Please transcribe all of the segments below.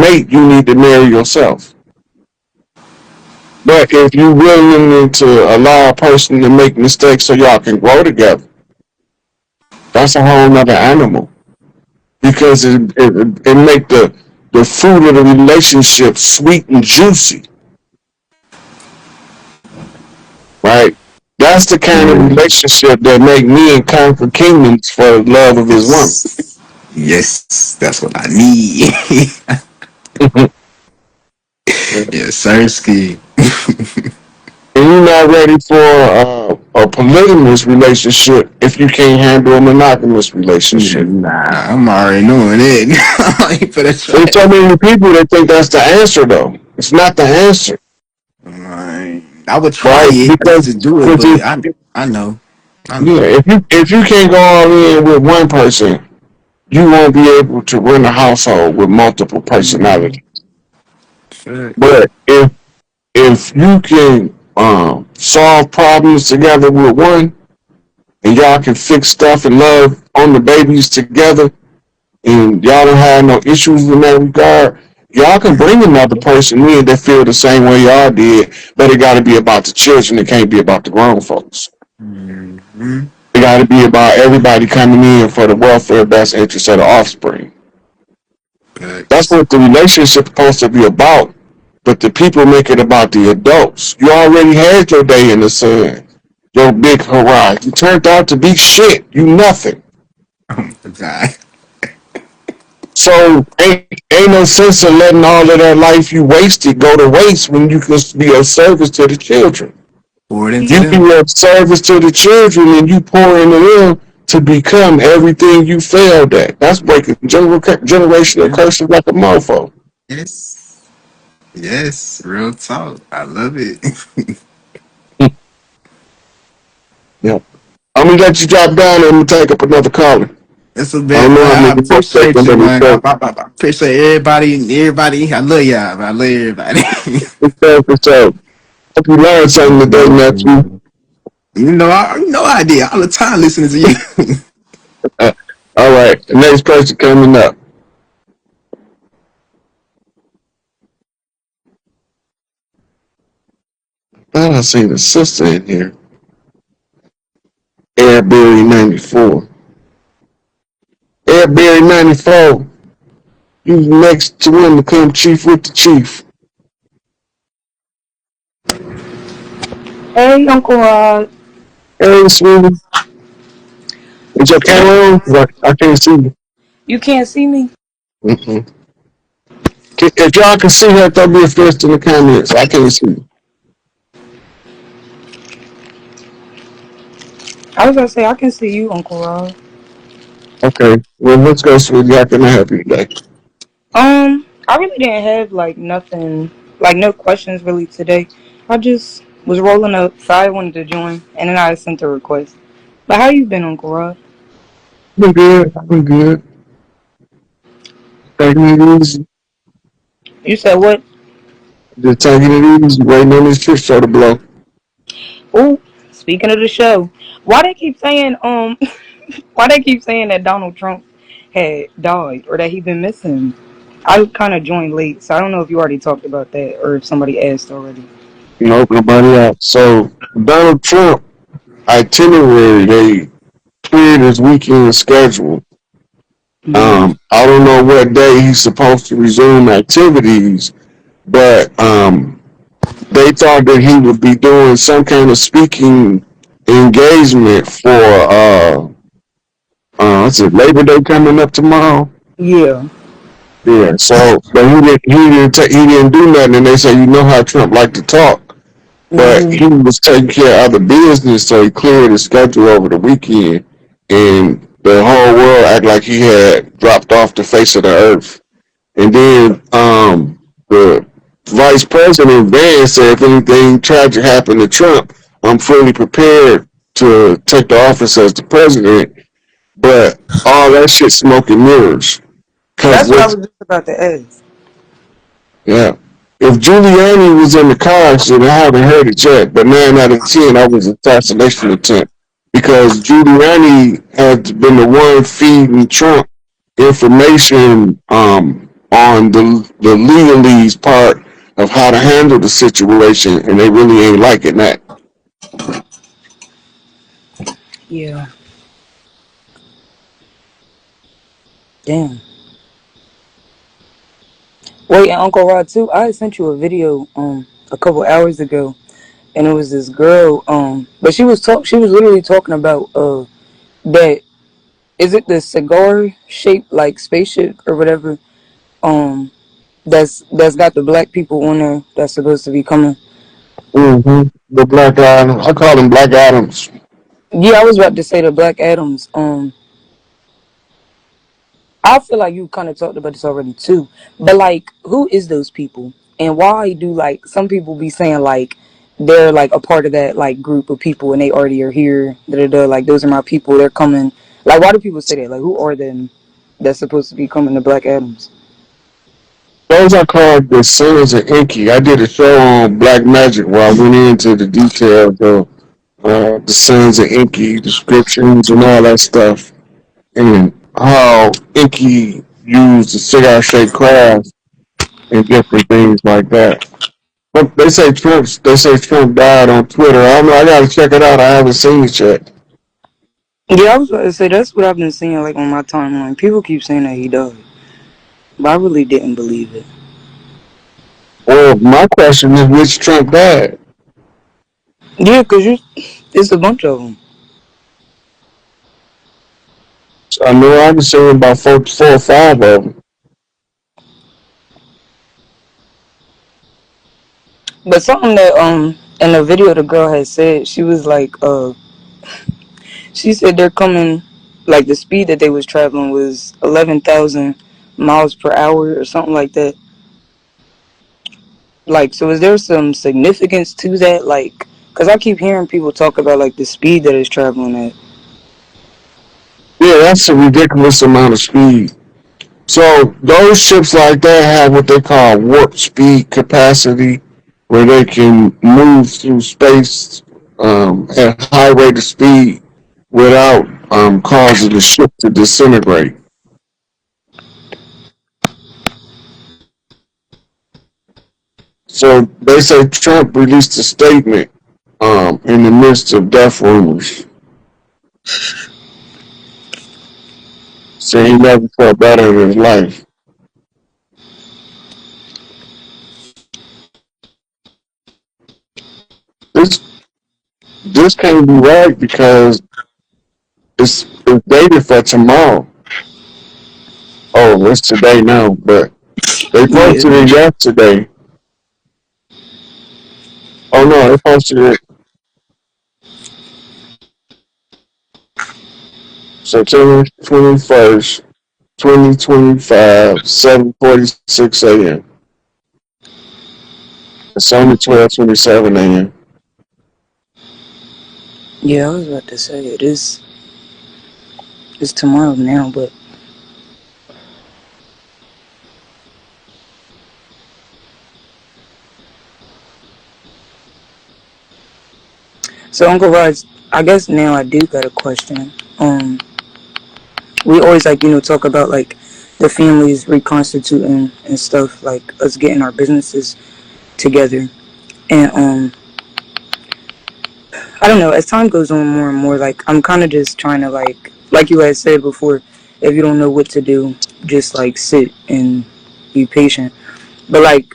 mate, you need to marry yourself. But if you're willing to allow a person to make mistakes so y'all can grow together, that's a whole nother animal. Because it make the fruit of the relationship sweet and juicy, right? That's the kind of Yeah. relationship that make men conquer kingdoms for the love of his woman. Yes. Yes, that's what I need. Yes, sir, ski. And you're not ready for a polygamous relationship if you can't handle a monogamous relationship. Nah, I'm already knowing it. I ain't for that There's so track. many people that think that's the answer, though. It's not the answer, I would try right? it Because to do it, cause but if, I know. I yeah, know. if you can't go all in with one person, you won't be able to run a household with multiple Mm, personalities. facts. But if you can solve problems together with one, and y'all can fix stuff and love on the babies together, and y'all don't have no issues in that regard, y'all can bring another person in that feel the same way y'all did, but it got to be about the children. It can't be about the grown folks. Mm-hmm. It got to be about everybody coming in for the welfare, best interest of the offspring. That's Facts. what the relationship supposed to be about. But the people make it about the adults. You already had your day in the sun, your big hurrah. You turned out to be shit. You nothing. Oh my god. So ain't no sense in letting all of that life you wasted go to waste when you can be of service to the children. Pour it into You Yeah. be them. of service to the children and you pour into them to become everything you failed at. That's breaking generational Yeah. curses like a mofo. Yes. Yes. Real talk. I love it. Yeah. I'm gonna let you drop down and I'm gonna take up another caller. That's a I bit, don't know how man. I many more appreciate seconds you, let me man. say. I appreciate everybody and everybody. I love y'all, man. I love everybody. For sure. Hope you learned something today, nephew. You know I did all the time listening to you. Uh, all right. The next person coming up. Thought I seen a sister in here. Airberry 94. Airberry 94. You next to him to become chief with the chief. Hey, Uncle Rod. Hey, sweetie. Is your camera on? 'Cause I can't see you. You can't see me? Mm-mm. If y'all can see her, throw me a fist in the comments. I can't see you. I was gonna say I can see you, Uncle Rod. Okay. Well, let's go, sweetie. How can I help you today? I really didn't have like nothing, like no questions really today. I just was rolling up, so I wanted to join, and then I sent a request. But how you been, Uncle Rod? I've been good. I've been good. Taking it easy. You said what? Just taking it easy. Waiting on this shit show to blow. Oh, speaking of the show, why they keep saying why they keep saying that Donald Trump had died or that he been missing? I kind of joined late, so I don't know if you already talked about that or if somebody asked already. Nope, nobody out. So Donald Trump itinerary, they cleared his weekend schedule. Hmm. I don't know what day he's supposed to resume activities, but they thought that he would be doing some kind of speaking engagement for what's it, Labor Day coming up tomorrow. Yeah. Yeah, so but he didn't do nothing, and they say you know how Trump liked to talk, but Hmm. he was taking care of other business, so he cleared his schedule over the weekend, and the whole world act like he had dropped off the face of the earth. And then the vice president Vance said if anything tragic happened to Trump, I'm fully prepared to take the office as the president. But all that shit smoke and mirrors. Cause That's what I with was just about to ask. yeah. If Giuliani was in the car accident, I haven't heard it yet, but 9 out of 10, that was an assassination attempt because Giuliani had been the one feeding Trump information on the legalese part of how to handle the situation, and they really ain't liking that. Yeah. Damn. Wait, and Uncle Rod too. I had sent you a video a couple hours ago, and it was this girl but she was literally talking about that is it the cigar shaped like spaceship or whatever um that's got the black people on there that's supposed to be coming. The Black Adam, I call them Black Adams. Yeah, I was about to say the Black Adams. I feel like you kind of talked about this already too, but like, who is those people, and why do like some people be saying like they're like a part of that like group of people and they already are here? Da, da, da, like those are my people. They're coming. Like, why do people say that? Like, who are them that's supposed to be coming to Black Adams? Those are called the Sons of Inky. I did a show on Black Magic where I went into the details of the Sons of Inky descriptions and all that stuff, and how Inky used the cigar shaped craft and different things like that. But they say Trump died on Twitter. I don't know. I gotta check it out. I haven't seen it yet. Yeah, I was about to say that's what I've been seeing like on my timeline. People keep saying that he died, but I really didn't believe it. Well, my question is, which Trump died? Yeah, it's a bunch of them. I know I've been seeing about four or five of them. But something that in the video the girl had said, she was like she said they're coming, like the speed that they was traveling was 11,000 miles per hour or something like that. Like, so is there some significance to that? Like, cause I keep hearing people talk about like the speed that it's traveling at. Yeah, that's a ridiculous amount of speed. So those ships like that have what they call warp speed capacity, where they can move through space at high rate of speed without causing the ship to disintegrate. So they say Trump released a statement in the midst of death rumors, saying he never felt better in his life. This this can't be right because it's dated for tomorrow. Oh, it's today now, but they Yeah. posted it yesterday. Oh no, they posted it September 21st, 2025, 7:46 a.m. It's only 12:27 a.m. Yeah, I was about to say it is. It's tomorrow now, but so Uncle Rod, I guess now I do got a question. We always like talk about like the families reconstituting and stuff, like us getting our businesses together, and I don't know. As time goes on more and more, like I'm kind of just trying to like you had said before, if you don't know what to do, just like sit and be patient. But like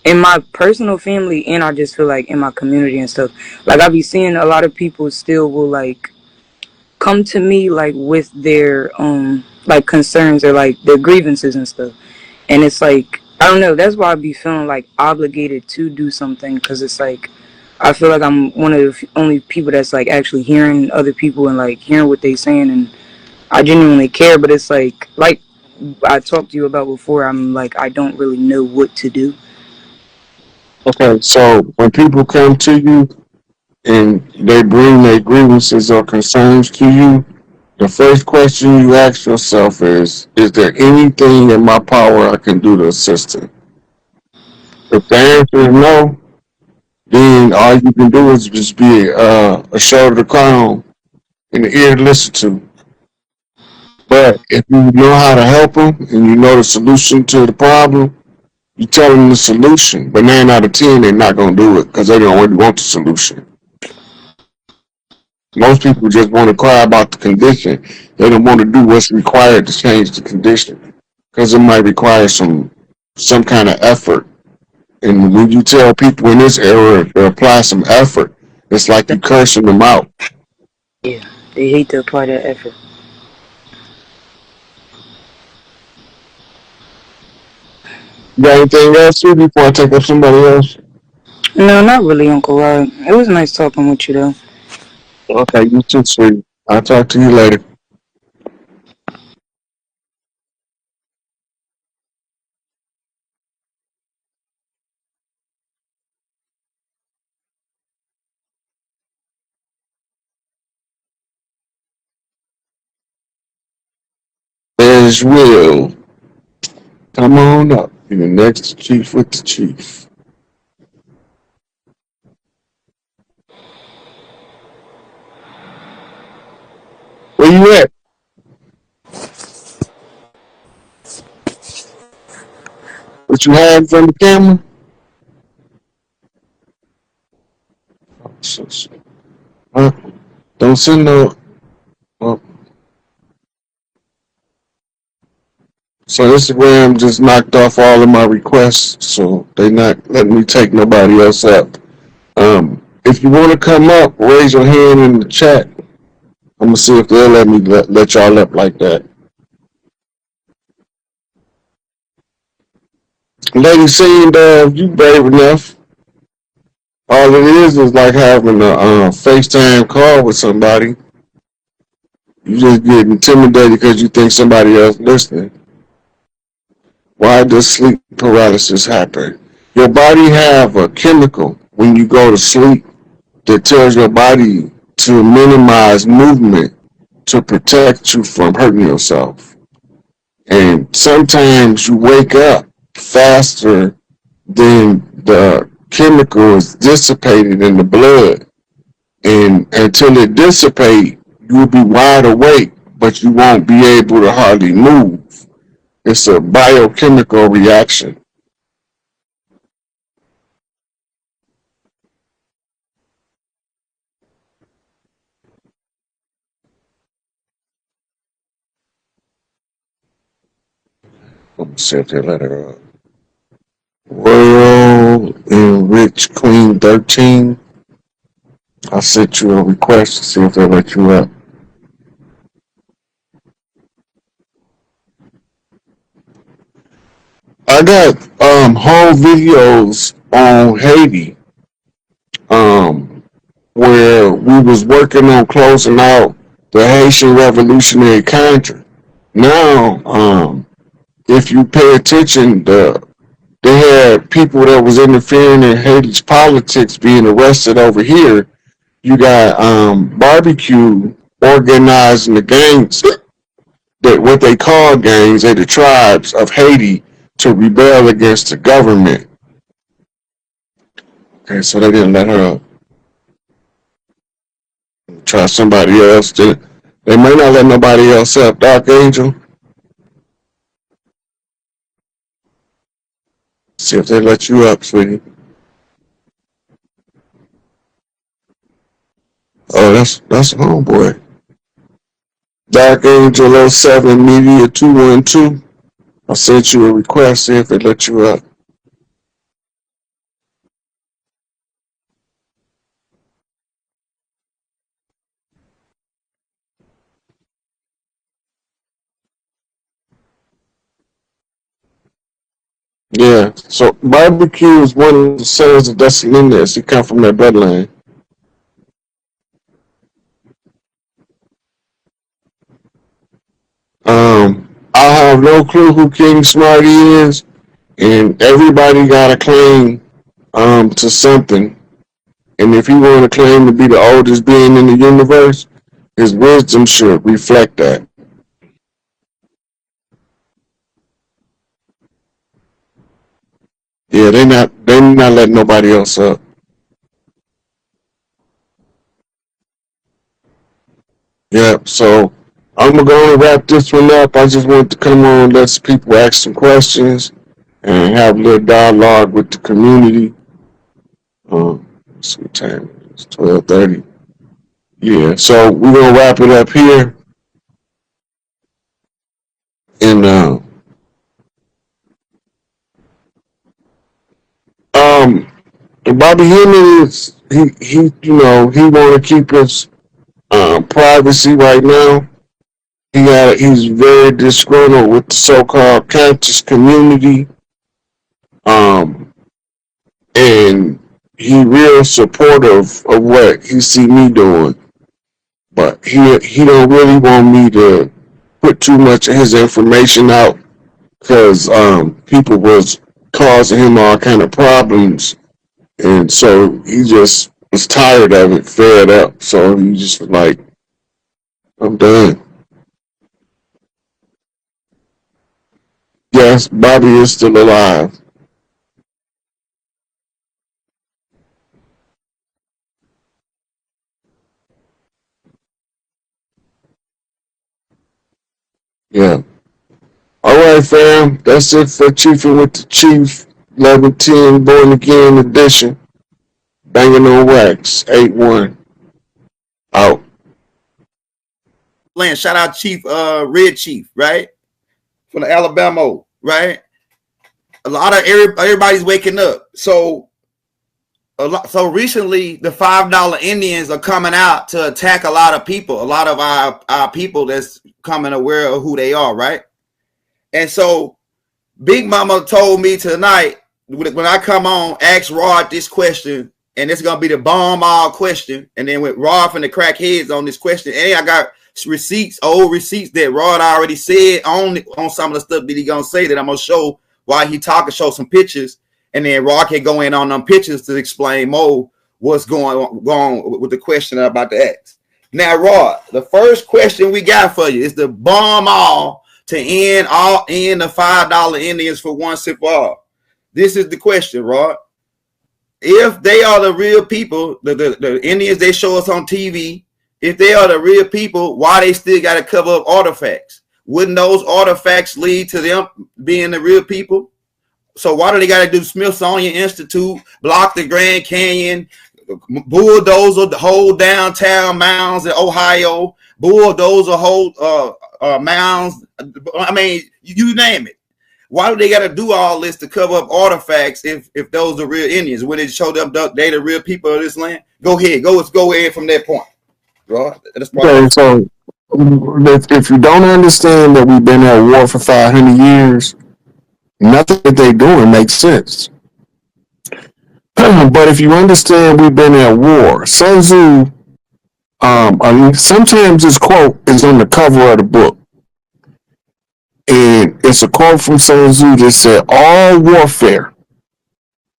in my personal family, and I just feel like in my community and stuff, like I be seeing a lot of people still will like come to me like with their like concerns or like their grievances and stuff, and it's like I don't know. That's why I be feeling like obligated to do something, because it's like I feel like I'm one of the only people that's like actually hearing other people and like hearing what they saying, and I genuinely care. But it's like I talked to you about before, I'm like I don't really know what to do. Okay, so when people come to you and they bring their grievances or concerns to you, the first question you ask yourself is there anything in my power I can do to assist them? If the answer is no, then all you can do is just be a shoulder to cry on and an ear to listen to. But if you know how to help them and you know the solution to the problem, you tell them the solution. But 9 out of 10, they're not gonna do it because they don't really want the solution. Most people just want to cry about the condition. They don't want to do what's required to change the condition because it might require some kind of effort. And when you tell people in this era to apply some effort, it's like you cursing them out. Yeah, they hate to apply that effort. You got anything else too before I take up somebody else? No, not really, Uncle Rod. It was nice talking with you, though. Okay, you too, sweetie. I'll talk to you later. As will. Come on up. You're the next chief with the chief. Where you at? What you hiding from the camera? So, huh? Don't send no. Oh, so Instagram just knocked off all of my requests, so they not letting me take nobody else up. If you want to come up, raise your hand in the chat. I'm gonna see if they'll let me let y'all up like that. Lady Scene, you brave enough. All it is like having a FaceTime call with somebody. You just get intimidated because you think somebody else listening. Why does sleep paralysis happen? Your body have a chemical when you go to sleep that tells your body to minimize movement to protect you from hurting yourself. And sometimes you wake up faster than the chemical is dissipated in the blood. And until it dissipates, you'll be wide awake, but you won't be able to hardly move. It's a biochemical reaction. Let me see if they let her up. Royal Enrich Queen 13. I sent you a request to see if they let you up. I got whole videos on Haiti um where we was working on closing out the Haitian Revolutionary Contra. Now, if you pay attention, they had people that was interfering in Haiti's politics being arrested over here. You got barbecue organizing the gangs that what they call gangs, they the tribes of Haiti to rebel against the government. Okay, so they didn't let her try somebody else. They may not let nobody else up. Dark Angel, see if they let you up, sweetie. Oh, that's a homeboy. Dark Angel '07 Media 212. I sent you a request, see if they let you up. Yeah, so barbecue is one of the sons of Descendants. He come from that bloodline. I have no clue who King Smarty is, and everybody got a claim to something. And if he want to claim to be the oldest being in the universe, his wisdom should reflect that. Yeah, they not letting nobody else up. Yeah, so I'm gonna go and wrap this one up. I just want to come on, let people ask some questions and have a little dialogue with the community. Let's see what time it's 12:30. Yeah, so we're gonna wrap it up here, and um, Bobby Hemming is he want to keep his privacy right now. He's very disgruntled with the so-called conscious community, um, and he real supportive of what he see me doing, but he don't really want me to put too much of his information out because people was causing him all kind of problems, and so he just was tired of it, fed up. So he just was like, I'm done. Yes, Bobby is still alive. Yeah. All right, fam. That's it for Chiefing with the Chief 1110 Born Again Edition. Banging on wax. 8-1. Out. Land. Shout out Chief Red Chief, right? From the Alabama, right? A lot of everybody's waking up. So recently the $5 Indians are coming out to attack a lot of people, a lot of our people that's coming aware of who they are, right? And so Big Mama told me tonight when I come on, ask Rod this question, and it's gonna be the bomb all question. And then with Rod from the crackheads on this question, and I got receipts, old receipts that Rod already said on some of the stuff that he gonna say that I'm gonna show while he talking, show some pictures, and then Rod can go in on them pictures to explain more what's going on with the question I'm about to ask. Now, Rod, the first question we got for you is the bomb all to end the $5 Indians for once and for all. This is the question, Rod. If they are the real people, the Indians they show us on TV, if they are the real people, why they still got to cover up artifacts? Wouldn't those artifacts lead to them being the real people? So why do they got to do Smithsonian Institute, block the Grand Canyon, bulldozer the whole downtown mounds in Ohio, bulldozer whole mounds? I mean, you name it. Why do they got to do all this to cover up artifacts if those are real Indians? When it showed them they the real people of this land? Go ahead. Let's go ahead from that point. Right? Okay, so if you don't understand that we've been at war for 500 years, nothing that they're doing makes sense. But if you understand we've been at war, Sun Tzu, sometimes this quote is on the cover of the book. And it's a quote from Sun Tzu that said, all warfare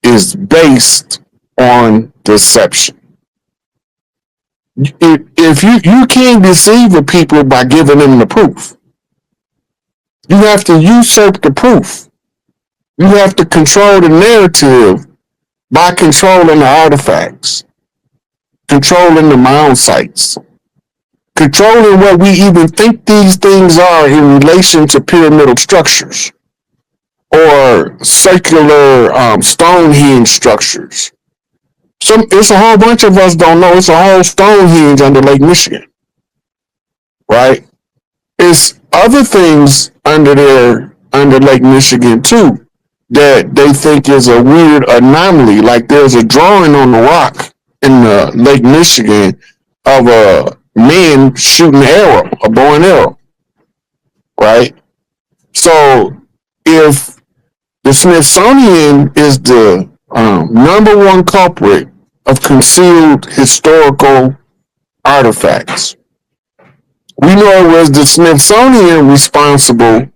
is based on deception. If you can't deceive the people by giving them the proof. You have to usurp the proof. You have to control the narrative by controlling the artifacts, controlling the mound sites, controlling what we even think these things are in relation to pyramidal structures or circular Stonehenge structures. It's a whole bunch of us don't know. It's a whole Stonehenge under Lake Michigan, right? It's other things under Lake Michigan too that they think is a weird anomaly. Like there's a drawing on the rock in Lake Michigan of a man shooting an arrow, a bow and arrow, right? So if the Smithsonian is the number one culprit of concealed historical artifacts, we know it was the Smithsonian responsible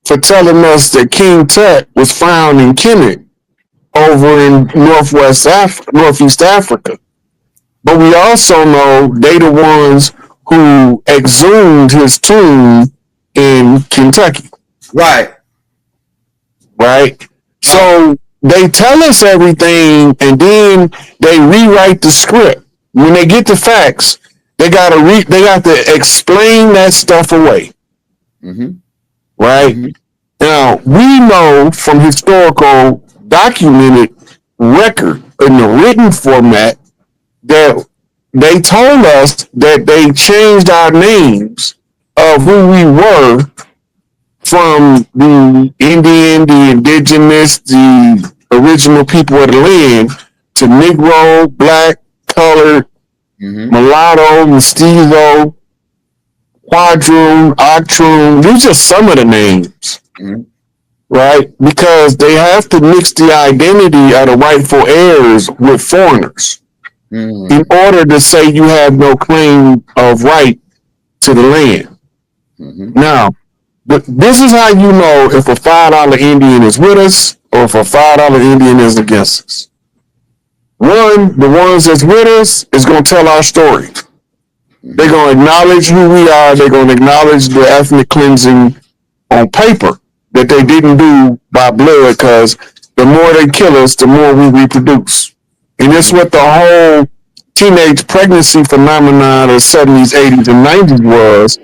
for telling us that King Tut was found in Kemet over in Northeast Africa. But we also know they the ones who exhumed his tomb in Kentucky. Right. Right? So they tell us everything and then they rewrite the script. When they get the facts, They got to explain that stuff away, Mm-hmm. right? Mm-hmm. Now we know from historical documented record in the written format that they told us that they changed our names of who we were from the Indian, the indigenous, the original people of the land to Negro, black, colored, Mm-hmm. mulatto, mestizo, quadroon, octroon. These are some of the names, Mm-hmm. right? Because they have to mix the identity of the rightful heirs with foreigners in Mm-hmm. order to say you have no claim of right to the land. Mm-hmm. Now, this is how you know if a $5 Indian is with us or if a $5 Indian is against us. One, the ones that's with us is going to tell our story. They're Mm-hmm. going to acknowledge who we are. They're going to acknowledge the ethnic cleansing on paper that they didn't do by blood, because the more they kill us, the more we reproduce. And that's what the whole teenage pregnancy phenomenon of the 70s, 80s, and 90s was,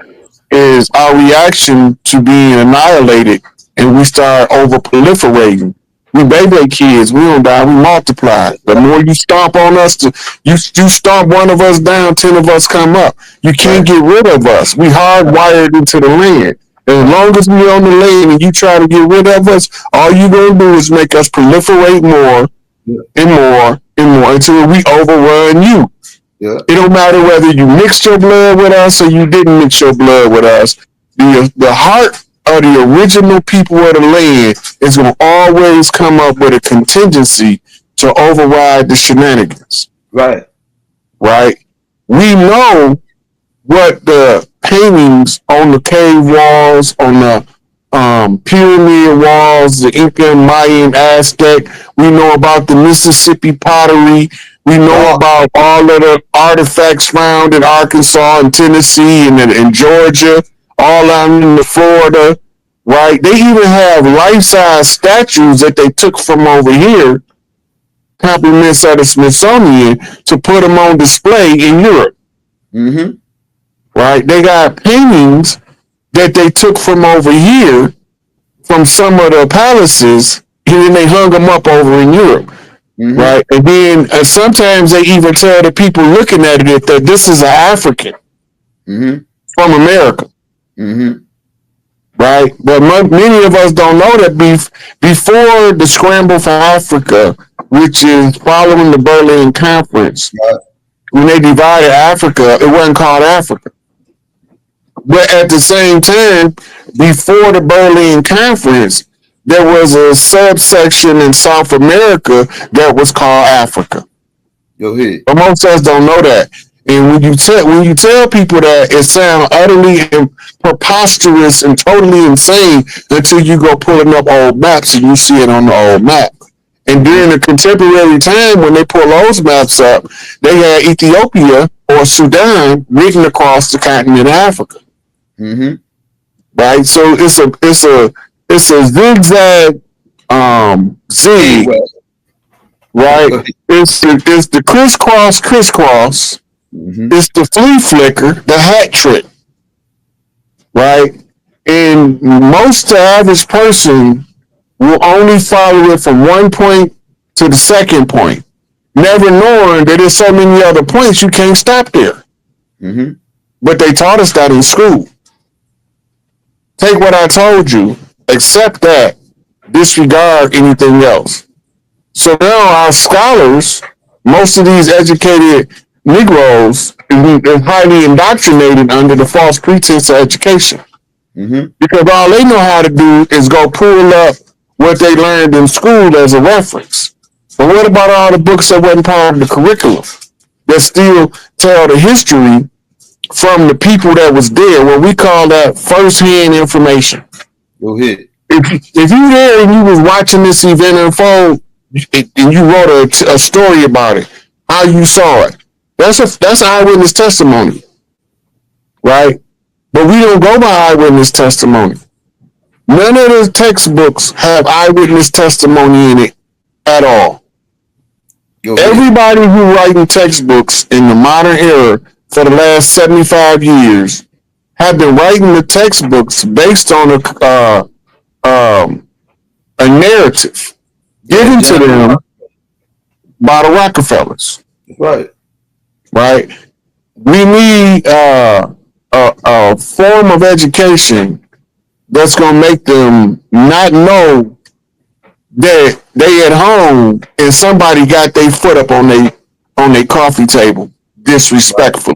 is our reaction to being annihilated, and we start over proliferating. We baby kids, we don't die, we multiply. The more you stomp on us, you stomp one of us down, 10 of us come up. You can't Right. get rid of us. We hardwired into the land. And as long as we on the land and you try to get rid of us, all you gonna do is make us proliferate more Yeah. and more and more until we overrun you. Yeah. It don't matter whether you mixed your blood with us or you didn't mix your blood with us. The heart of the original people of the land is going to always come up with a contingency to override the shenanigans, Right. right? We know what the paintings on the cave walls, on the pyramid walls, the Inca, Mayan, Aztec. We know about the Mississippi pottery. We know Oh. about all of the artifacts found in Arkansas and Tennessee and in Georgia, all out in the Florida, right? They even have life-size statues that they took from over here, compliments of the Smithsonian, to put them on display in Europe, Mm-hmm. right? They got paintings that they took from over here, from some of the palaces, and then they hung them up over in Europe, Mm-hmm. right? And then sometimes they even tell the people looking at it that this is an African Mm-hmm. from America, Mm-hmm. right? But many of us don't know that before the scramble for Africa, which is following the Berlin Conference, Right. when they divided Africa, it wasn't called Africa. But at the same time, before the Berlin Conference, there was a subsection in South America that was called Africa. Go ahead. But most of us don't know that. And when you tell people that, it sounds utterly preposterous and totally insane until you go pulling up old maps and you see it on the old map. And during the contemporary time, when they pull those maps up, they had Ethiopia or Sudan written across the continent of Africa. Mm-hmm. Right, so it's a zigzag zig, Anyway. right? It's the crisscross. Mm-hmm. It's the flea flicker, the hat trick, right? And most the average person will only follow it from one point to the second point, never knowing that there's so many other points you can't stop there. Mm-hmm. But they taught us that in school. Take what I told you, accept that, disregard anything else. So now our scholars, most of these educated Negroes, are highly indoctrinated under the false pretense of education. Mm-hmm. Because all they know how to do is go pull up what they learned in school as a reference. But what about all the books that wasn't part of the curriculum that still tell the history from the people that was there? What we call that first-hand information. Go ahead. If you there and you was watching this event unfold and you wrote a story about it, how you saw it, that's eyewitness testimony, right? But we don't go by eyewitness testimony. None of the textbooks have eyewitness testimony in it at all. Go ahead. Everybody who writing textbooks in the modern era for the last 75 years have been writing the textbooks based on um, a narrative Yeah, given to General. them by the Rockefellers, Right. right? We need a form of education that's going to make them not know that they at home and somebody got their foot up on their coffee table Right. disrespectfully.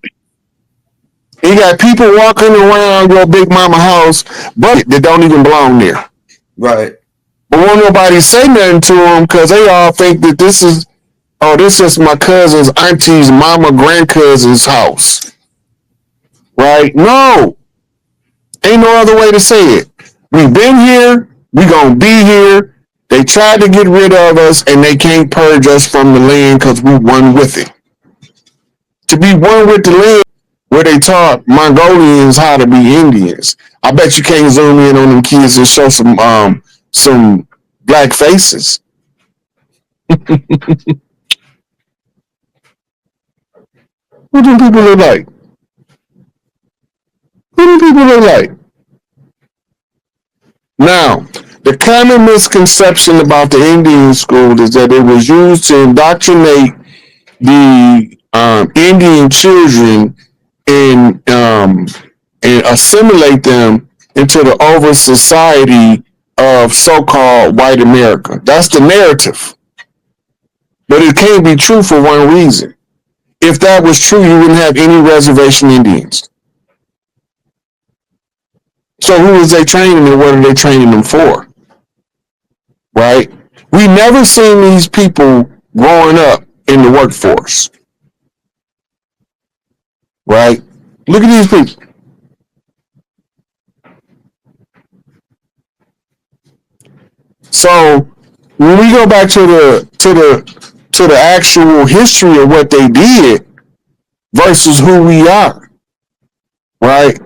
You got people walking around your big mama house, but that don't even belong there. Right. But won't nobody say nothing to them because they all think that this is my cousin's auntie's mama grandcousin's house, right? No, ain't no other way to say it. We've been here. We gonna be here. They tried to get rid of us, and they can't purge us from the land because we won with it. To be one with the land where they taught Mongolians how to be Indians. I bet you can't zoom in on them kids and show some black faces. Who do people look like? Who do people look like? Now, the common misconception about the Indian school is that it was used to indoctrinate the Indian children and and assimilate them into the over society of so-called white America. That's the narrative, but it can't be true for one reason. If that was true, you wouldn't have any reservation Indians. So who is they training and what are they training them for? Right? We never seen these people growing up in the workforce. Right? Look at these people. So when we go back to the actual history of what they did versus who we are, right?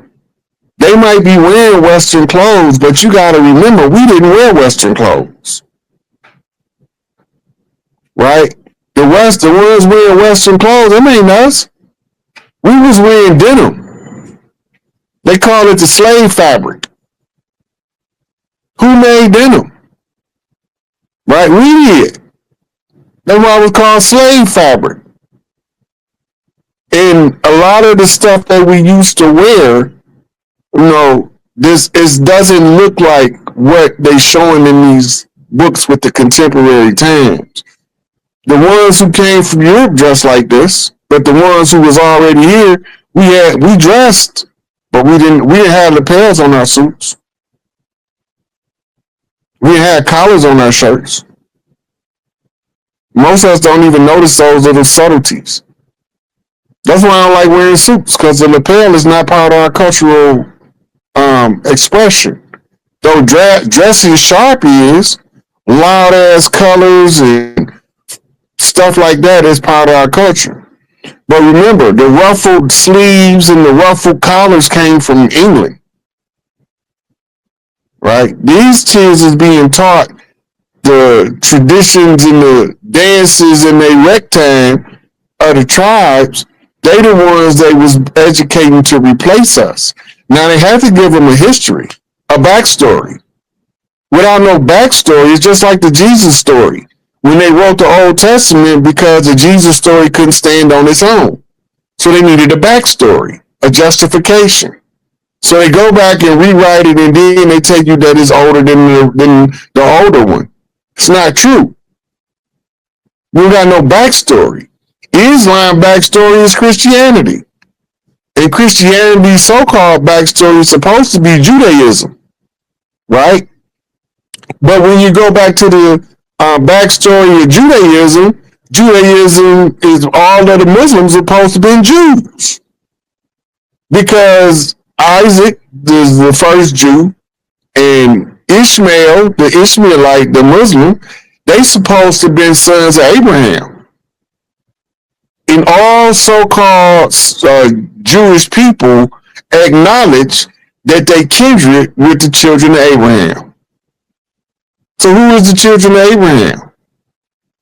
They might be wearing Western clothes, but you got to remember we didn't wear Western clothes, right? The ones wearing Western clothes, them ain't us. We was wearing denim. They call it the slave fabric. Who made denim? Right? We did. That's why it was called slave fabric. And a lot of the stuff that we used to wear, this is doesn't look like what they showing in these books with the contemporary times. The ones who came from Europe dressed like this, but the ones who was already here, we dressed, but we didn't have lapels on our suits. We didn't have collars on our shirts. Most of us don't even notice those little subtleties. That's why I don't like wearing suits, because the lapel is not part of our cultural expression. Though dressing sharp is, loud ass colors and stuff like that is part of our culture. But remember, the ruffled sleeves and the ruffled collars came from England, right? These kids is being taught the traditions and the dances in their ragtime of the tribes. They the ones they was educating to replace us. Now they have to give them a history, a backstory. Without no backstory, it's just like the Jesus story. When they wrote the Old Testament, because the Jesus story couldn't stand on its own. So they needed a backstory, a justification. So they go back and rewrite it, and then they tell you that it's older than the older one. It's not true. We got no backstory. Islam backstory is Christianity. And Christianity's so-called backstory is supposed to be Judaism, right? But when you go back to the backstory of Judaism, Judaism is all of the Muslims supposed to be Jews. Because Isaac is the first Jew, and Ishmael, the Ishmaelite, the Muslim, they supposed to have been sons of Abraham. And all so-called Jewish people acknowledge that they kindred with the children of Abraham. So who is the children of Abraham?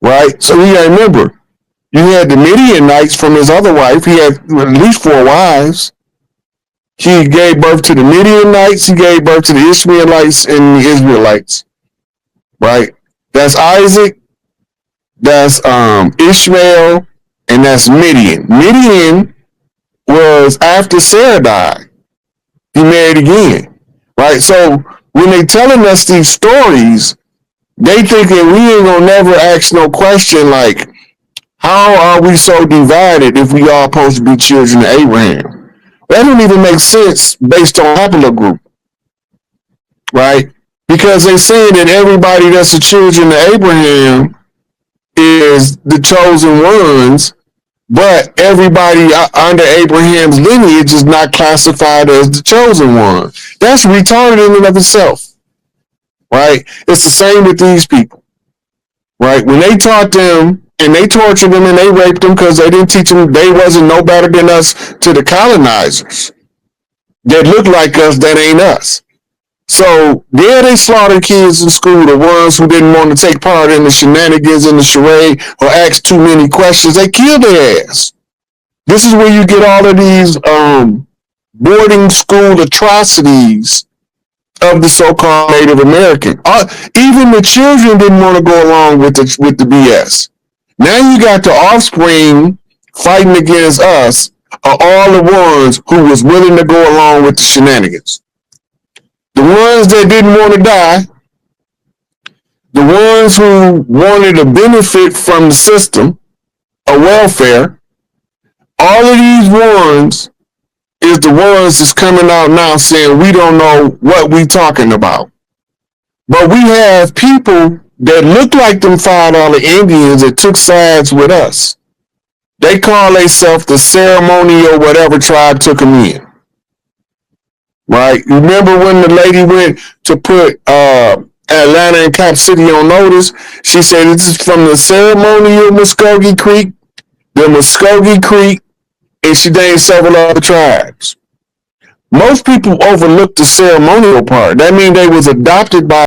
Right? So we gotta remember, You had the Midianites from his other wife. He had at least 4 wives. He gave birth to the Midianites. He gave birth to the Ishmaelites and the Israelites. Right? That's Isaac. That's Ishmael, and that's Midian. Midian was after Sarah died. He married again. Right? So when they telling us these stories, they thinking we ain't gonna never ask no question like, how are we so divided if we all supposed to be children of Abraham? That don't even make sense based on haplogroup, right? Because they saying that everybody that's the children of Abraham is the chosen ones, but everybody under Abraham's lineage is not classified as the chosen one. That's retarded in and of itself, right? It's the same with these people, right? When they taught them and they tortured them and they raped them because they didn't teach them, they wasn't no better than us to the colonizers that look like us that ain't us. So yeah, they slaughtered kids in school, the ones who didn't want to take part in the shenanigans in the charade or ask too many questions. They killed their ass. This is where you get all of these boarding school atrocities of the so-called Native American. Even the children didn't want to go along with the BS. Now you got the offspring fighting against us are all the ones who was willing to go along with the shenanigans. The ones that didn't want to die, the ones who wanted to benefit from the system of welfare, all of these ones is the ones that's coming out now saying we don't know what we talking about. But we have people that look like them $5 Indians that took sides with us. They call themselves the ceremonial whatever tribe took them in. Right? Remember when the lady went to put Atlanta and Cap City on notice? She said this is from the ceremonial Muskogee Creek, the Muskogee Creek, and she named several other tribes. Most people overlook the ceremonial part. That means they was adopted by